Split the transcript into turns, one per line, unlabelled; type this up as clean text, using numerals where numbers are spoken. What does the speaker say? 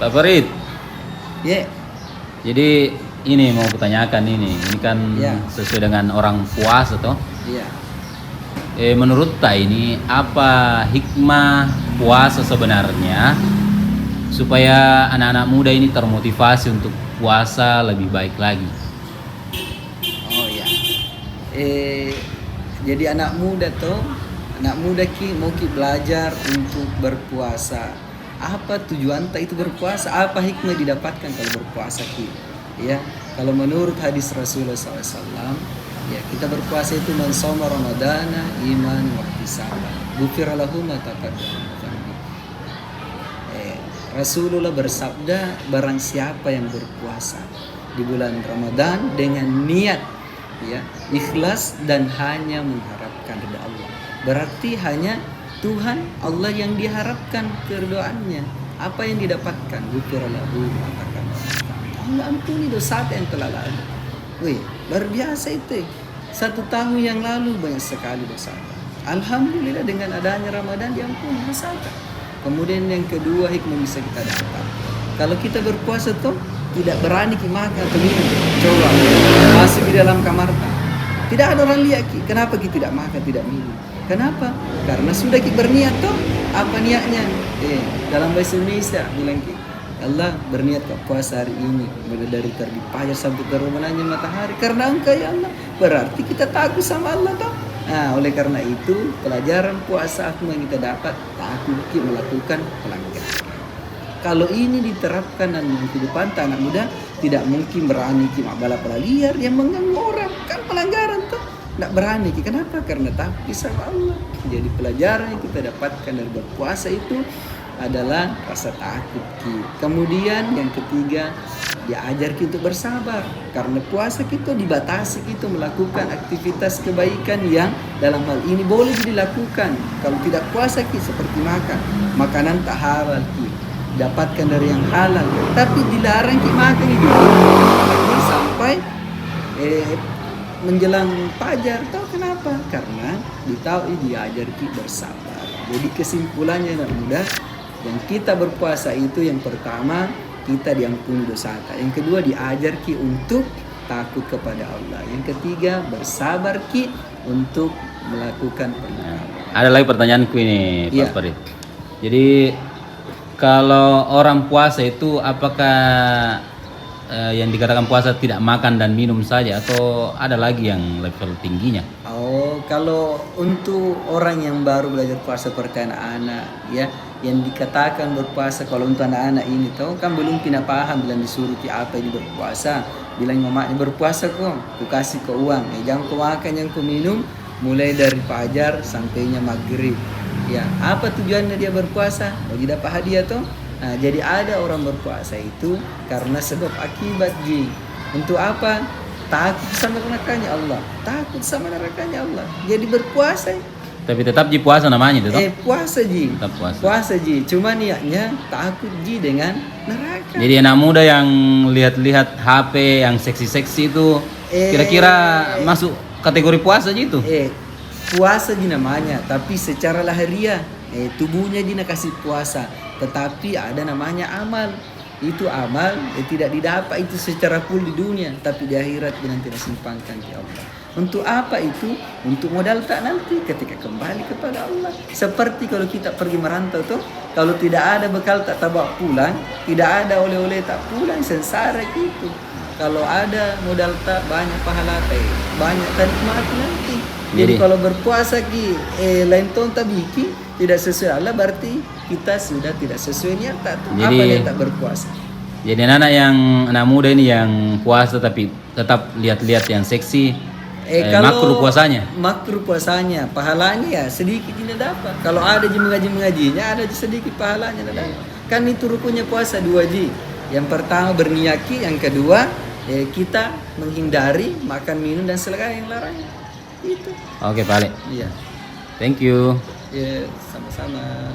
Pak Farid,
Ya,
jadi ini mau kutanyakan ini kan
Ya.
sesuai dengan orang puasa toh.
iya.
Menurut Ta ini apa hikmah puasa sebenarnya supaya anak-anak muda ini termotivasi untuk puasa lebih baik lagi?
Oh ya. Jadi anak muda mau belajar untuk berpuasa. Apa tujuan ta itu berpuasa? Apa hikmah didapatkan kalau berpuasa ki? Ya, kalau menurut hadis Rasulullah SAW, ya kita berpuasa itu man shoma ramadana iman wa ihtisaban ghufira lahu ma taqaddama min dhanbi. Rasulullah bersabda, barang siapa yang berpuasa di bulan Ramadan dengan niat ya ikhlas dan hanya mengharapkan ridha Allah, berarti hanya Tuhan Allah yang diharapkan keridhaannya. Apa yang didapatkan? Ghufira lahu ma taqaddama min dhanbi. Allah ampuni dosa yang telah lalu. Wih, luar biasa itu. 1 tahun yang lalu banyak sekali dosa. Alhamdulillah dengan adanya Ramadan diampuni dosa. Kemudian yang kedua hikmah bisa kita dapat. Kalau kita berpuasa tuh tidak berani makan atau minum. Coba masuk di dalam kamar. Tidak ada orang lihat ki. Kenapa kita tidak makan, tidak minum? Kenapa? Karena sudah kita berniat tuh. Apa niatnya? Dalam bahasa Indonesia bilang ki, Allah berniat ke puasa hari ini mulai dari terbit fajar sampai terbenamnya matahari karena Engkau ya Allah. Berarti kita takut sama Allah toh. Nah, oleh karena itu pelajaran puasa yang kita dapat takut melakukan pelanggaran. Kalau ini diterapkan dalam kehidupan anak muda, tidak mungkin berani balap liar yang mengganggu orang, kan pelanggaran toh. Tidak berani. Kenapa? Karena takut sama Allah. Jadi pelajaran yang kita dapatkan dari berpuasa itu adalah rasa takut kita. Kemudian yang ketiga, diajar kita untuk bersabar. Karena puasa kita dibatasi kita melakukan aktivitas kebaikan yang dalam hal ini boleh dilakukan. Kalau tidak puasa kita seperti makan makanan tak halal kita dapatkan dari yang halal, tapi dilarang kita makan itu sampai menjelang fajar. Tahu kenapa? Karena diajar kita bersabar. Jadi kesimpulannya anak muda, yang kita berpuasa itu yang pertama kita diampuni dosa. Yang kedua diajar ki untuk takut kepada Allah. Yang ketiga bersabar ki untuk melakukan perbuatan.
Ada lagi pertanyaanku ini Pak
Iya.
Farid. Jadi kalau orang puasa itu apakah yang dikatakan puasa tidak makan dan minum saja atau ada lagi yang level tingginya?
Oh, kalau untuk orang yang baru belajar puasa seperti anak-anak ya, yang dikatakan berpuasa kalau untuk anak-anak ini tuh kan belum pernah paham bilang disuruh apa ini berpuasa. Bilang mamanya berpuasa kok, ku kasih ke uang. Jangan ku makan, jangan ku minum mulai dari fajar sampainya maghrib. Ya, apa tujuannya dia berpuasa? Bagi dapat hadiah tuh. Nah, jadi ada orang berpuasa itu karena sebab akibat ji. Untuk apa? Takut sama nerakanya Allah. Takut sama nerakanya Allah. Jadi berpuasa.
Tapi tetap ji puasa namanya tetap.
Puasa ji.
Tetap puasa.
Puasa ji. Cuma niatnya takut ji dengan neraka.
Jadi anak muda yang lihat-lihat HP yang seksi-seksi itu kira-kira masuk kategori puasa gitu?
Puasa ji namanya, tapi secara lahiriah tubuhnya ji kasih puasa. Tetapi ada namanya amal. Itu amal tidak didapat itu secara full di dunia, tapi di akhirat nanti disimpangkan ke Allah. Untuk apa itu? Untuk modal tak nanti ketika kembali kepada Allah. Seperti kalau kita pergi merantau tuh, kalau tidak ada bekal tak bawa pulang, tidak ada oleh-oleh tak pulang, sengsara gitu. Kalau ada modal tak banyak pahala banyak nikmat nanti. Jadi kalau berpuasa ki lain tahun tak bikin tidak sesuai Allah, berarti kita sudah tidak sesuai niat tak tuh. Apa niat tak berpuasa?
Jadi anak muda ini yang puasa tapi tetap lihat-lihat yang seksi, makruh puasanya.
Makruh puasanya, pahalanya ya sedikit tidak dapat. Kalau ada mengajinya ada sedikit pahalanya tidak dapat. Kan itu rukunnya puasa 2 ji. Yang pertama berniat, yang kedua kita menghindari makan minum dan segala yang larangan. Itu.
Oke, Pak Ale.
Iya.
Thank you.
Ya, sama-sama.